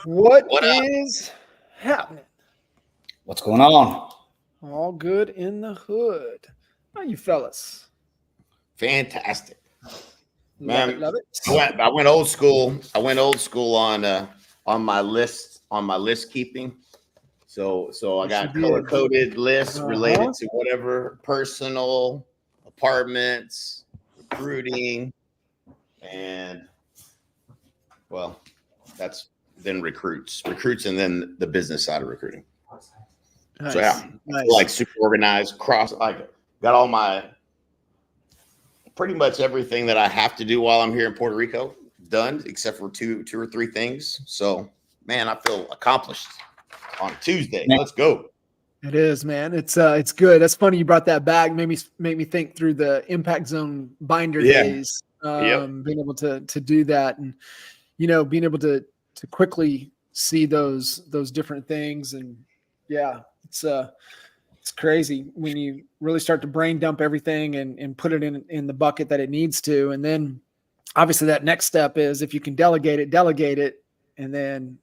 What What up? is happening? What's going on? All good in the hood. How you fellas? Fantastic, Love it, man. love it. I went old school. I went old school on my list keeping. So I Yes, got you color did. coded lists Uh-huh. related to whatever personal, apartments, recruiting, and well, that's then recruits, and then the business side of recruiting. Nice. So yeah, Nice. like super organized, got all my pretty much everything that I have to do while I'm here in Puerto Rico done, except for two or three things. So man, I feel accomplished on Tuesday. Man. Let's go. It is, man. It's good. That's funny you brought that back. Made me think through the impact zone binder Yeah. days. Yep. Being able to do that, and being able to quickly see those different things, and yeah, it's crazy when you really start to brain dump everything and put it in the bucket that it needs to. And then obviously that next step is, if you can delegate it. And then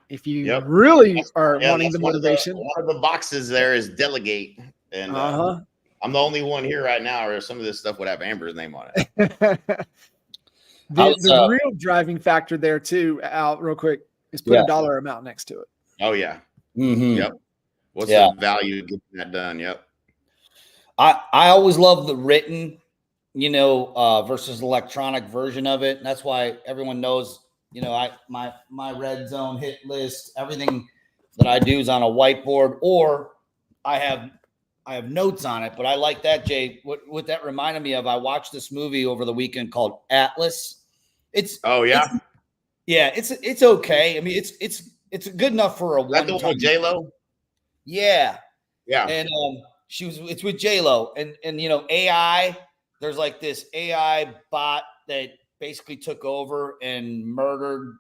if you really are wanting the motivation, one of the boxes there is delegate. And I'm the only one here right now, or some of this stuff would have Amber's name on it. the real driving factor there too, Al, real quick, is put a dollar amount next to it. Oh yeah. Mm-hmm. Yep. What's the value of getting that done? Yep. I always love the written, versus electronic version of it. And that's why everyone knows, my red zone hit list, everything that I do is on a whiteboard, or I have notes on it. But I like that, Jay. What that reminded me of, I watched this movie over the weekend called Atlas. It's okay. I mean, it's good enough for a one-time. J-Lo? Yeah. Yeah. And it's with J-Lo, and AI, there's like this AI bot that basically took over and murdered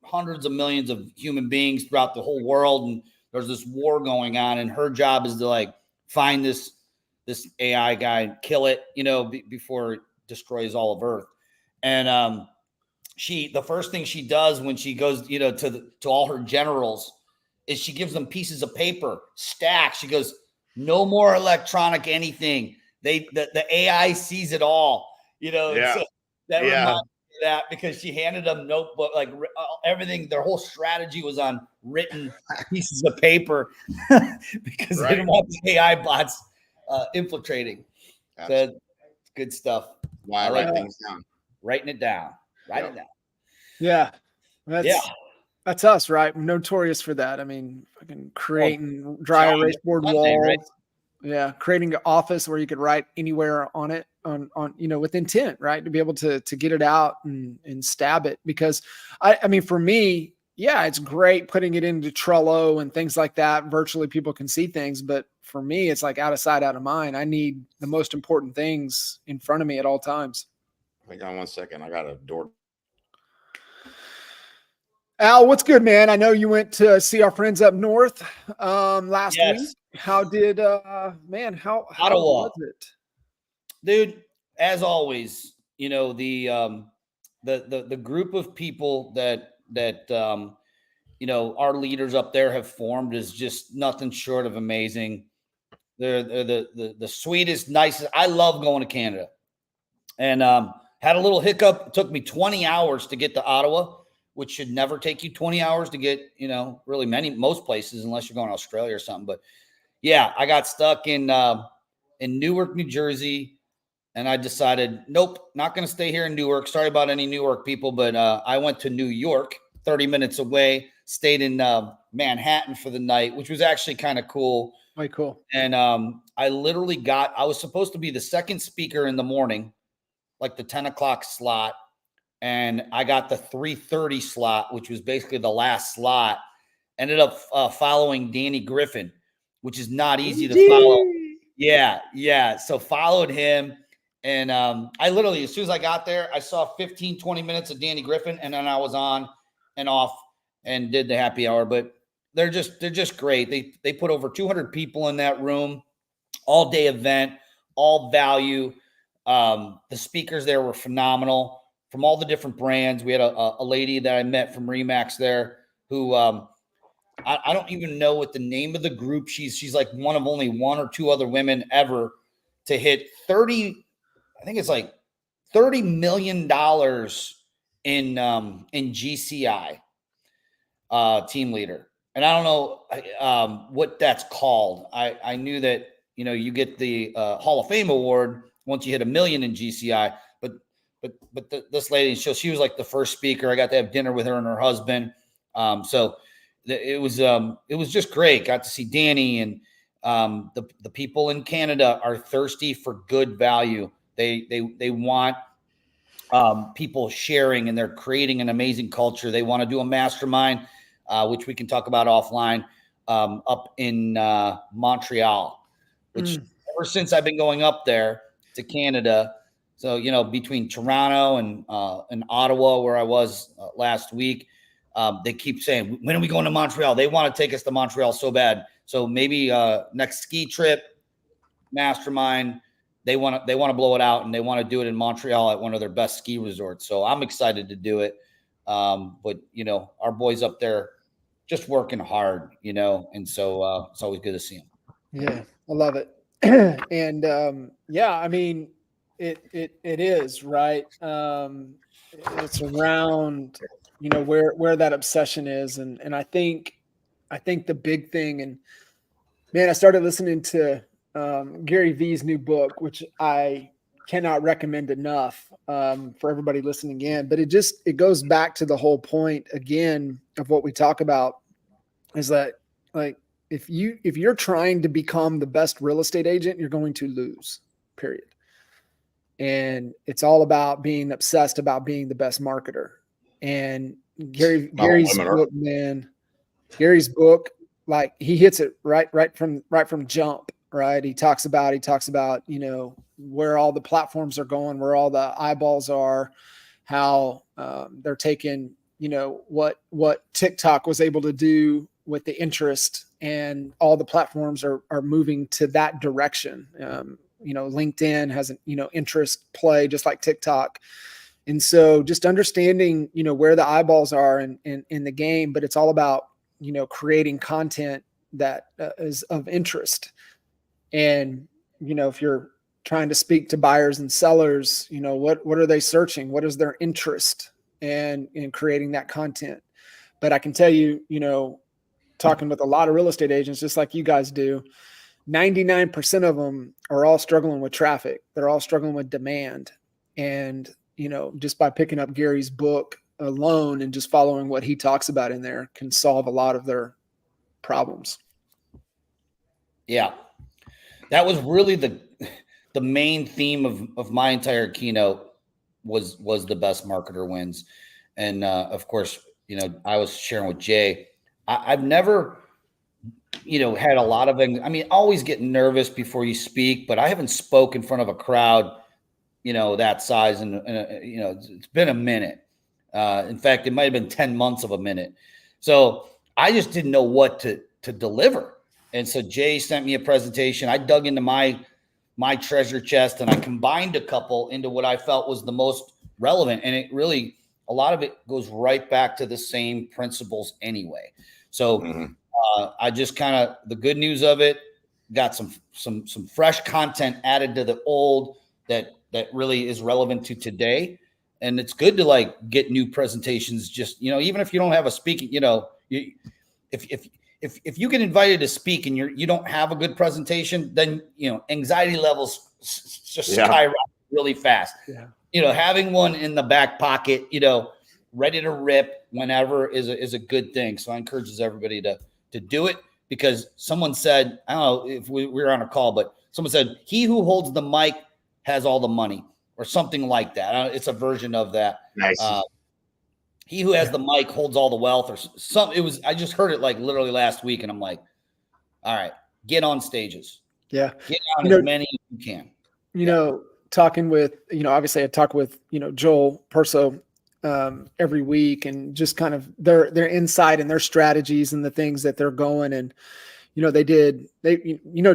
hundreds of millions of human beings throughout the whole world. And there's this war going on, and her job is to like find this AI guy and kill it, before it destroys all of Earth. And the first thing she does when she goes, to all her generals, is she gives them pieces of paper, stacks. She goes, no more electronic anything. The AI sees it all, Yeah. So that reminds me of that, because she handed them notebook, like everything. Their whole strategy was on written pieces of paper because they didn't want the AI bots infiltrating. So good stuff. Why write things down? Writing it down. Write it down. Yeah. That's us, right? We're notorious for that. I mean, fucking creating dry erase board walls. Right? Yeah, creating an office where you could write anywhere on it, on with intent, right? To be able to get it out and stab it. Because I mean, for me, yeah, it's great putting it into Trello and things like that. Virtually, people can see things, but for me, it's like out of sight, out of mind. I need the most important things in front of me at all times. Hang on 1 second. I got a door. Al, what's good, man? I know you went to see our friends up north last week. How did how Ottawa was it? Dude, as always, the group of people that our leaders up there have formed is just nothing short of amazing. They're the sweetest, nicest. I love going to Canada. And had a little hiccup. It took me 20 hours to get to Ottawa, which should never take you 20 hours to get, really most places, unless you're going to Australia or something. But yeah, I got stuck in Newark, New Jersey, and I decided, nope, not going to stay here in Newark. Sorry about any Newark people, but I went to New York, 30 minutes away, stayed in Manhattan for the night, which was actually kind of cool. Quite cool. And I was supposed to be the second speaker in the morning, like the 10 o'clock slot. And I got the 3:30 slot, which was basically the last slot. Ended up following Danny Griffin, which is not easy to follow. Yeah. So followed him. And I literally, as soon as I got there, I saw 15, 20 minutes of Danny Griffin. And then I was on and off and did the happy hour. But they're just great. They put over 200 people in that room, all day event, all value. The speakers there were phenomenal. From all the different brands. We had a lady that I met from Remax there, who I don't even know what the name of the group. She's like one of only one or two other women ever to hit 30. I think it's like $30 million in GCI team leader. And I don't know what that's called. I knew that, you get the Hall of Fame award once you hit $1 million in GCI, but this lady, she was like the first speaker. I got to have dinner with her and her husband. So it was just great. Got to see Danny, and the people in Canada are thirsty for good value. They want people sharing, and they're creating an amazing culture. They want to do a mastermind, which we can talk about offline, up in Montreal, which ever since I've been going up there to Canada. So, between Toronto and Ottawa, where I was last week, they keep saying, when are we going to Montreal? They want to take us to Montreal so bad. So maybe next ski trip, mastermind, they want to blow it out, and they want to do it in Montreal at one of their best ski resorts. So I'm excited to do it. But our boys up there just working hard, and so it's always good to see them. Yeah, I love it. And I mean, it is right. It's around, where that obsession is. And I think the big thing, and man, I started listening to Gary Vee's new book, which I cannot recommend enough for everybody listening in, but it goes back to the whole point again of what we talk about, is that, like, if you're trying to become the best real estate agent, you're going to lose, period. And it's all about being obsessed about being the best marketer. And Gary's book, man, Gary's book, like, he hits it right from jump, right? He talks about, where all the platforms are going, where all the eyeballs are, how they're taking, what TikTok was able to do with the interest, and all the platforms are moving to that direction. LinkedIn has an, interest play just like TikTok. And so just understanding, where the eyeballs are in the game, but it's all about, creating content that is of interest. And, if you're trying to speak to buyers and sellers, what are they searching? What is their interest, and in creating that content. But I can tell you, talking with a lot of real estate agents, just like you guys do, 99% of them are all struggling with traffic. They're all struggling with demand. And, just by picking up Gary's book alone and just following what he talks about in there can solve a lot of their problems. Yeah. That was really the main theme of my entire keynote was the best marketer wins. And of course, I was sharing with Jay, I've never, had a lot of, always get nervous before you speak, but I haven't spoke in front of a crowd, that size. And it's been a minute. In fact, it might've been 10 months of a minute. So I just didn't know what to deliver. And so Jay sent me a presentation. I dug into my treasure chest, and I combined a couple into what I felt was the most relevant. And it really, a lot of it goes right back to the same principles anyway. So I just the good news of it, got some fresh content added to the old that really is relevant to today. And it's good to get new presentations, just, even if you don't have a speaking, if you get invited to speak and you don't have a good presentation, then, anxiety levels just skyrocket really fast. Yeah. Having one in the back pocket, ready to rip whenever is a good thing. So I encourage everybody to do it, because someone said, I don't know if we were on a call, but someone said, he who holds the mic has all the money, or something like that. It's a version of that. Nice. He who has the mic holds all the wealth, or something. I just heard it literally last week, and I'm like, all right, get on stages. Yeah. Get on as many as you can. Talking with, obviously I talk with, Joel Perso every week, and just kind of their insight and their strategies and the things that they're going. And,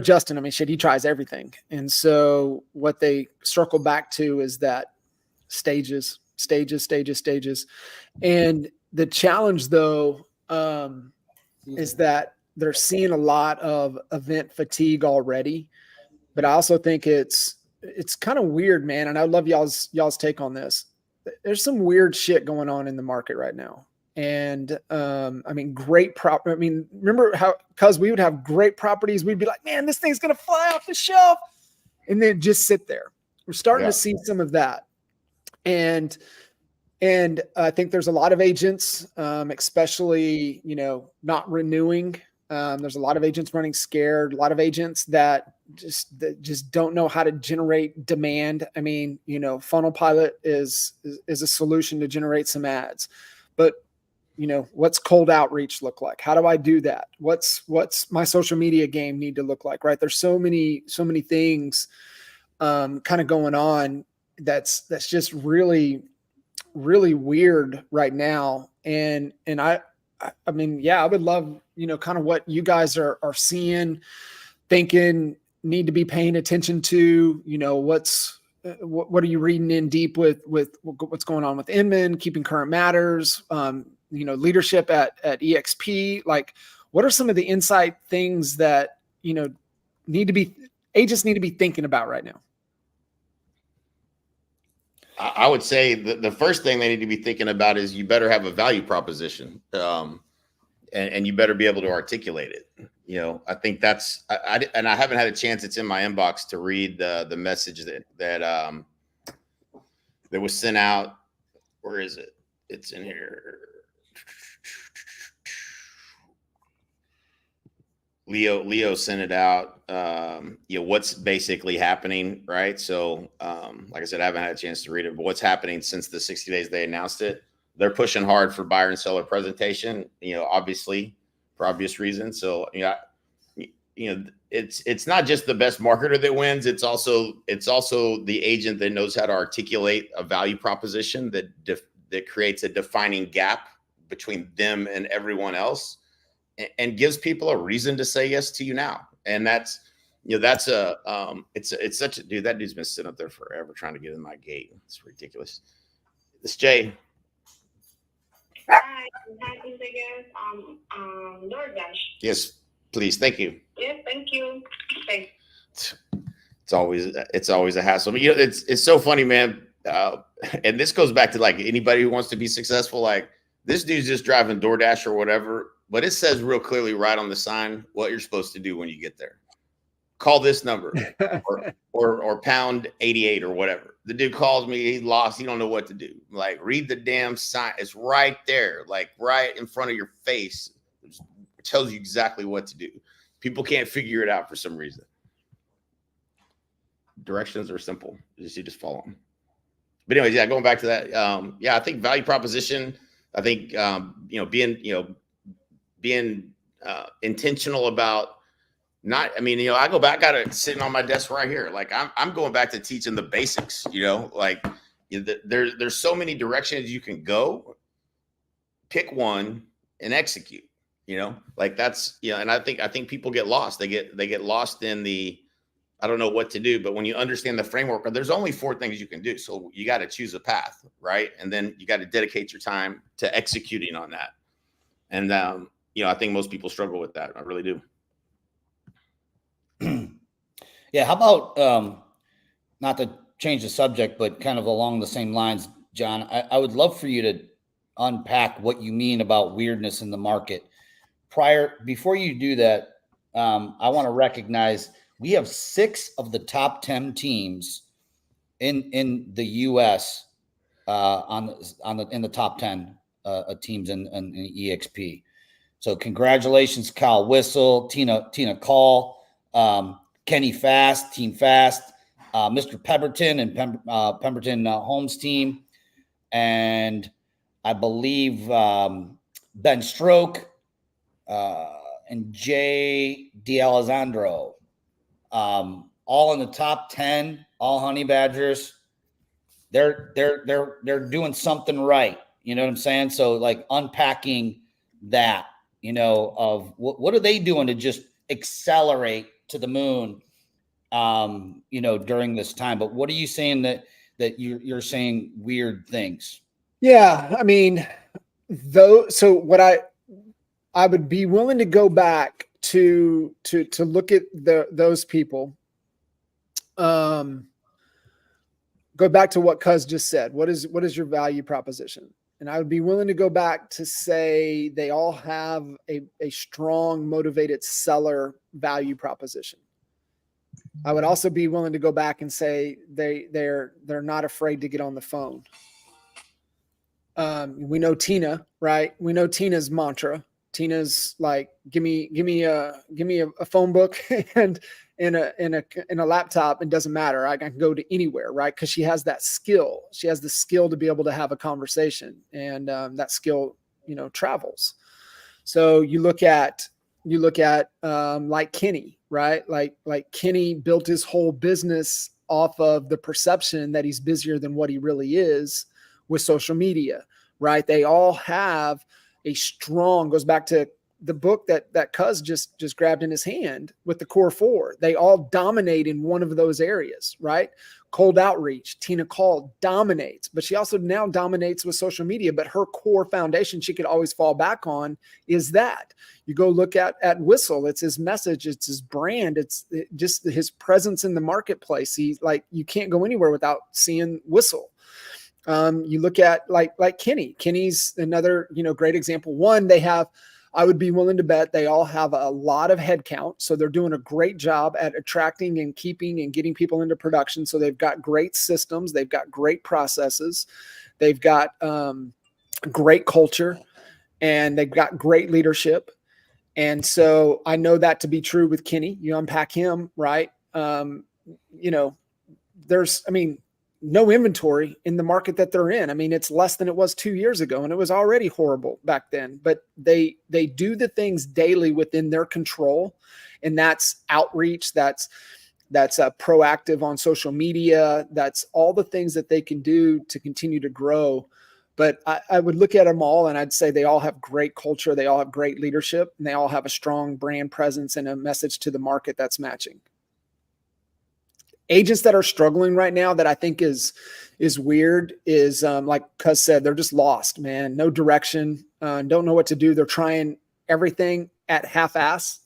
Justin, he tries everything. And so what they circle back to is that stages. And the challenge, though, is that they're seeing a lot of event fatigue already, but I also think it's kind of weird, man. And I love y'all's take on this. There's some weird shit going on in the market right now. And I mean, remember how, cause we would have great properties. We'd be like, man, this thing's going to fly off the shelf, and then just sit there. We're starting to see some of that. And I think there's a lot of agents, especially, not renewing. There's a lot of agents running scared, a lot of agents that just don't know how to generate demand. I mean, Funnel Pilot is a solution to generate some ads, but what's cold outreach look like? How do I do that? What's my social media game need to look like? Right. There's so many things kind of going on. That's just really, really weird right now. And I mean, yeah, I would love, kind of what you guys are seeing, thinking, need to be paying attention to, what are you reading in deep with what's going on with Inman, keeping current matters, leadership at EXP. Like, what are some of the insight things that, agents need to be thinking about right now? I would say the first thing they need to be thinking about is you better have a value proposition, and you better be able to articulate it. I think that's, and I haven't had a chance. It's in my inbox to read the message that was sent out. Where is it? It's in here. Leo sent it out. What's basically happening, right? So, like I said, I haven't had a chance to read it, but what's happening since the 60 days they announced it? They're pushing hard for buyer and seller presentation, obviously for obvious reasons. So, it's not just the best marketer that wins. It's also the agent that knows how to articulate a value proposition that creates a defining gap between them and everyone else, and gives people a reason to say yes to you now. And it's such a dude. That dude's been sitting up there forever trying to get in my gate. It's ridiculous. This Jay. Hi, DoorDash. Yes, please. Thank you. Yes, thank you. Thanks. It's always a hassle. But, it's so funny, man. And this goes back to like anybody who wants to be successful. Like, this dude's just driving DoorDash or whatever, but it says real clearly right on the sign what you're supposed to do when you get there. Call this number or pound 88 or whatever. The dude calls me, he lost, he don't know what to do. Like, read the damn sign. It's right there, like right in front of your face. It tells you exactly what to do. People can't figure it out for some reason. Directions are simple. You just follow them. But anyways, yeah, going back to that. I think value proposition, I think, being intentional about I go back, got it sitting on my desk right here. Like, I'm going back to teaching the basics, there's so many directions you can go. Pick one and execute, like that's, and I think people get lost. They get lost in the, I don't know what to do, but when you understand the framework, there's only 4 things you can do. So you got to choose a path, right? And then you got to dedicate your time to executing on that. And, I think most people struggle with that. I really do. Yeah. How about, not to change the subject, but kind of along the same lines, John, I would love for you to unpack what you mean about weirdness in the market. Before you do that, I want to recognize we have 6 of the top 10 teams in the U.S. In the top 10 teams in EXP. So congratulations, Kyle Whistle, Tina Call, Kenny Fast, Team Fast, Mr. Pemberton and Pemberton Homes team, and I believe Ben Stroke and Jay D'Alessandro. All in the top 10, all honey badgers. They're doing something right. You know what I'm saying? So, like, unpacking that, of what are they doing to just accelerate to the moon, during this time. But what are you saying that you're saying weird things? Yeah. I mean, so I would be willing to go back to look at those people. Go back to what Cuz just said. What is your value proposition? And I would be willing to go back to say they all have a strong, motivated seller value proposition. I would also be willing to go back and say they're not afraid to get on the phone. We know Tina, right? We know Tina's mantra. Tina's like, give me a phone book and in a laptop. It doesn't matter. I can go to anywhere, right? Because she has that skill. She has the skill to be able to have a conversation, and that skill, travels. So you look at like Kenny, right? Like Kenny built his whole business off of the perception that he's busier than what he really is with social media, right? They all have a strong, goes back to the book that Cuz just grabbed in his hand with the core four. They all dominate in one of those areas, right? Cold outreach, Tina Call dominates, but she also now dominates with social media, but her core foundation she could always fall back on is that. You go look at Whistle, it's his message, it's his brand, it's just his presence in the marketplace. He's like, you can't go anywhere without seeing Whistle. You look at like Kenny. Kenny's another, great example. One, I would be willing to bet they all have a lot of headcount. So they're doing a great job at attracting and keeping and getting people into production. So they've got great systems. They've got great processes. They've got great culture, and they've got great leadership. And so I know that to be true with Kenny. You unpack him, right? There's no inventory in the market that they're in. It's less than it was 2 years ago, and it was already horrible back then, but they do the things daily within their control. And that's outreach. That's proactive on social media. That's all the things that they can do to continue to grow. But I would look at them all and I'd say they all have great culture. They all have great leadership, and they all have a strong brand presence and a message to the market that's matching. Agents that are struggling right now that I think is weird is like Cuz said, they're just lost, man. No direction, don't know what to do. They're trying everything at half-ass.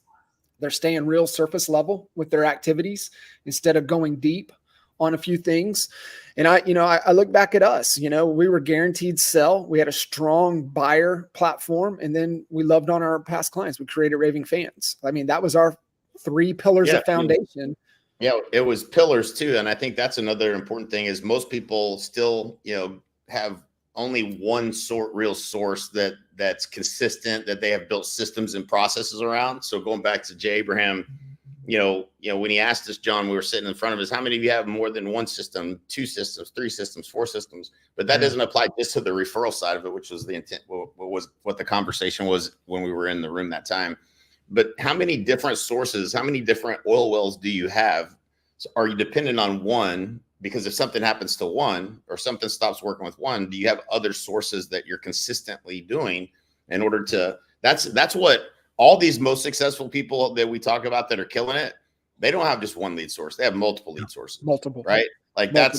They're staying real surface level with their activities instead of going deep on a few things. And I look back at us, we were guaranteed sell. We had a strong buyer platform, and then we loved on our past clients. We created raving fans. That was our 3 pillars of foundation. Yeah, it was pillars too. And I think that's another important thing is most people still, have only one real source that's consistent, that they have built systems and processes around. So going back to Jay Abraham, when he asked us, John, we were sitting in front of us, how many of you have more than one system, 2 systems, 3 systems, 4 systems? But that doesn't apply just to the referral side of it, which was the intent, what the conversation was when we were in the room that time. But how many different sources, how many different oil wells do you have? So are you dependent on one? Because if something happens to one or something stops working with one, do you have other sources that you're consistently doing in order to, that's what all these most successful people that we talk about that are killing it, they don't have just one lead source. They have multiple lead sources. Multiple. Right? Like that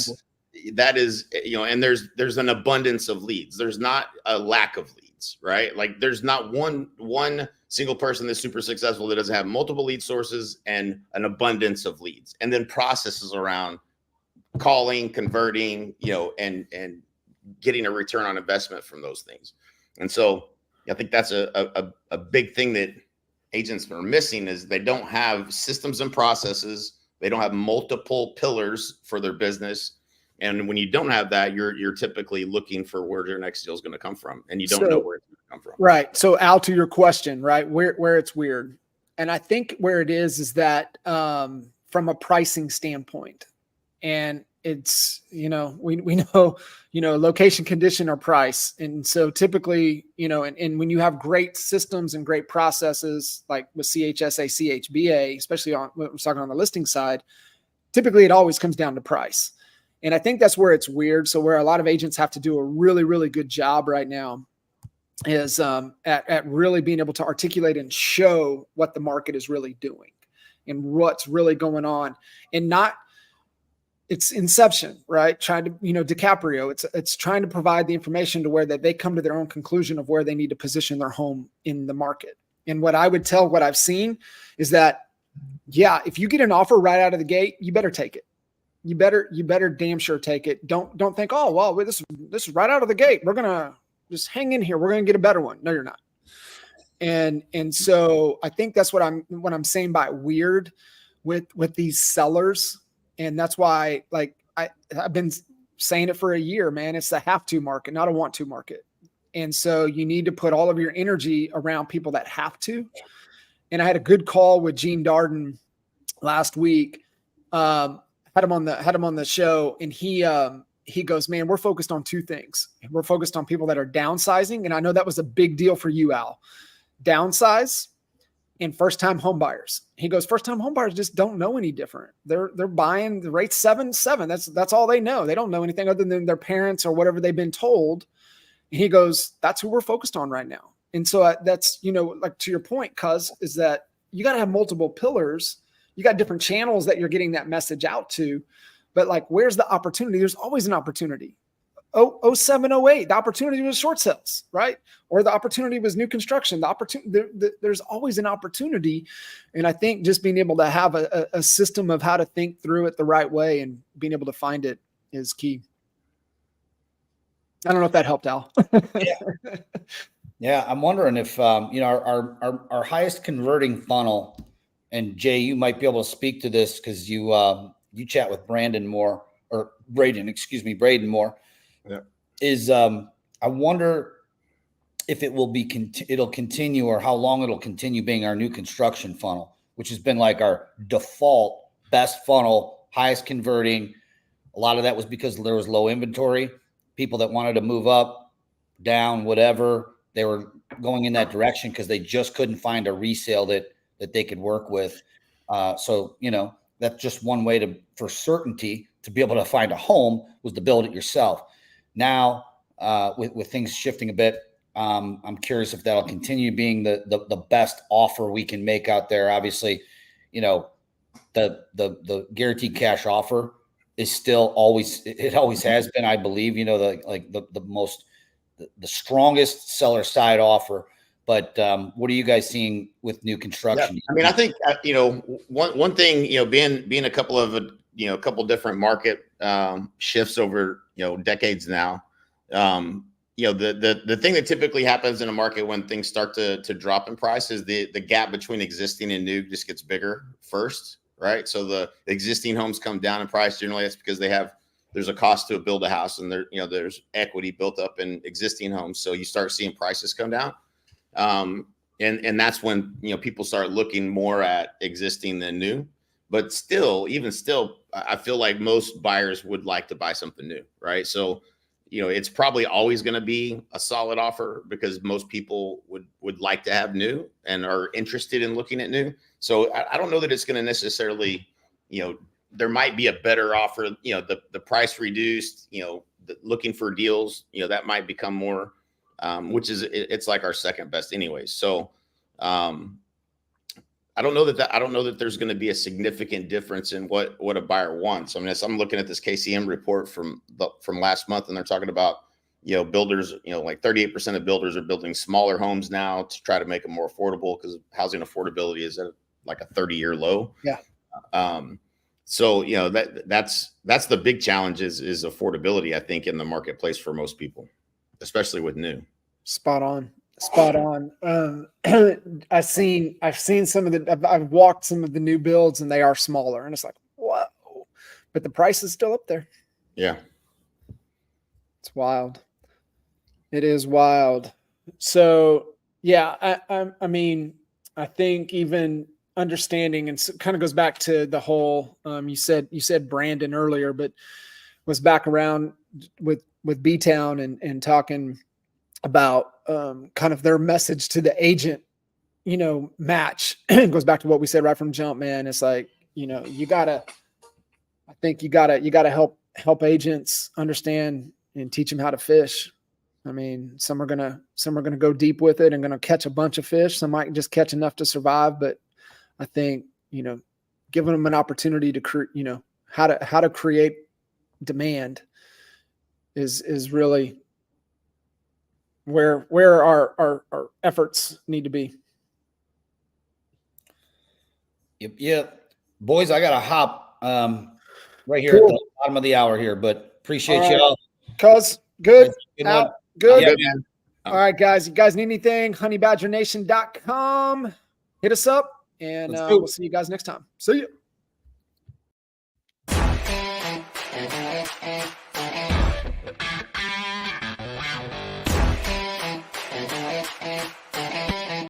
is, and there's an abundance of leads. There's not a lack of leads, right? Like there's not one single person that's super successful that doesn't have multiple lead sources and an abundance of leads, and then processes around calling, converting, and getting a return on investment from those things. And so I think that's a big thing that agents are missing is they don't have systems and processes. They don't have multiple pillars for their business. And when you don't have that, you're typically looking for where your next deal is going to come from, and you don't know where it's going to come from. Right. So Al, to your question, right, where it's weird. And I think where it is that from a pricing standpoint, and it's, we know, location, condition, or price. And so typically, and when you have great systems and great processes, like with CHSA, CHBA, especially on what we're talking on the listing side, typically it always comes down to price. And I think that's where it's weird. So where a lot of agents have to do a really, really good job right now is at really being able to articulate and show what the market is really doing and what's really going on, and not it's Inception, right? Trying to, DiCaprio, it's trying to provide the information to where that they come to their own conclusion of where they need to position their home in the market. And what I would tell, what I've seen is that, yeah, if you get an offer right out of the gate, you better take it. You better damn sure take it. Don't think, oh, well, this is right out of the gate. We're going to just hang in here. We're going to get a better one. No, you're not. And so I think that's what I'm saying by weird with these sellers. And that's why, like, I've been saying it for a year, man. It's the have to market, not a want to market. And so you need to put all of your energy around people that have to. And I had a good call with Gene Darden last week. Had him on the show, and he goes, man, we're focused on two things. We're focused on people that are downsizing. And I know that was a big deal for you, Al. Downsize and first-time home buyers. He goes, first-time home buyers just don't know any different. They're buying the rate 7.7. That's all they know. They don't know anything other than their parents or whatever they've been told. And he goes, that's who we're focused on right now. And so that's, like to your point, cuz, is that you got to have multiple pillars. You got different channels that you're getting that message out to, but like, where's the opportunity? There's always an opportunity. 07, 08, the opportunity was short sales, right? Or the opportunity was new construction. The opportunity, there's always an opportunity. And I think just being able to have a system of how to think through it the right way and being able to find it is key. I don't know if that helped, Al. Yeah. Yeah. I'm wondering if, our highest converting funnel, and Jay, you might be able to speak to this because you chat with Braden Moore. Yeah. Is I wonder if it will it'll continue, or how long it'll continue being our new construction funnel, which has been like our default best funnel, highest converting. A lot of that was because there was low inventory. People that wanted to move up, down, whatever, they were going in that direction because they just couldn't find a resale that they could work with. So, that's just one way for certainty to be able to find a home was to build it yourself. Now, with things shifting a bit, I'm curious if that'll continue being the best offer we can make out there. Obviously, the guaranteed cash offer is still always has been, I believe, the strongest seller side offer. But what are you guys seeing with new construction? Yeah. I mean, I think one thing, being a couple different market shifts over decades now. The thing that typically happens in a market when things start to drop in price is the gap between existing and new just gets bigger first, right? So the existing homes come down in price. Generally, that's because there's a cost to build a house, and there's equity built up in existing homes. So you start seeing prices come down. And that's when, people start looking more at existing than new, but even still, I feel like most buyers would like to buy something new. Right. So, it's probably always going to be a solid offer because most people would like to have new and are interested in looking at new. So I don't know that it's going to necessarily, there might be a better offer, the price reduced, looking for deals, that might become more, which is, it's like our second best anyways. So, I don't know that there's going to be a significant difference in what a buyer wants. I mean, as I'm looking at this KCM report from last month, and they're talking about, builders, like 38% of builders are building smaller homes now to try to make them more affordable because housing affordability is at like a 30-year low. Yeah. So, that's the big challenge is affordability, I think, in the marketplace for most people, especially with new. Spot on. I've seen I've walked some of the new builds, and they are smaller, and it's like, whoa, but the price is still up there. Yeah. It's wild. It is wild. So yeah, I mean, I think even understanding, and kind of goes back to the whole, you said Brandon earlier, but was back around with B-Town and talking about kind of their message to the agent, match. It goes back to what we said right from jump, man. It's like, you gotta help agents understand and teach them how to fish. I mean, some are gonna go deep with it and gonna catch a bunch of fish. Some might just catch enough to survive, but I think, giving them an opportunity to how to create demand is really where our efforts need to be. Yep. Boys, I got to hop right here Cool. at the bottom of the hour here, but appreciate All right. y'all. Cuz, good. Good Out. one. Good. Good, man. All right, guys. You guys need anything? honeybadgernation.com. Hit us up, and Let's do it. we'll see you guys next time. See you.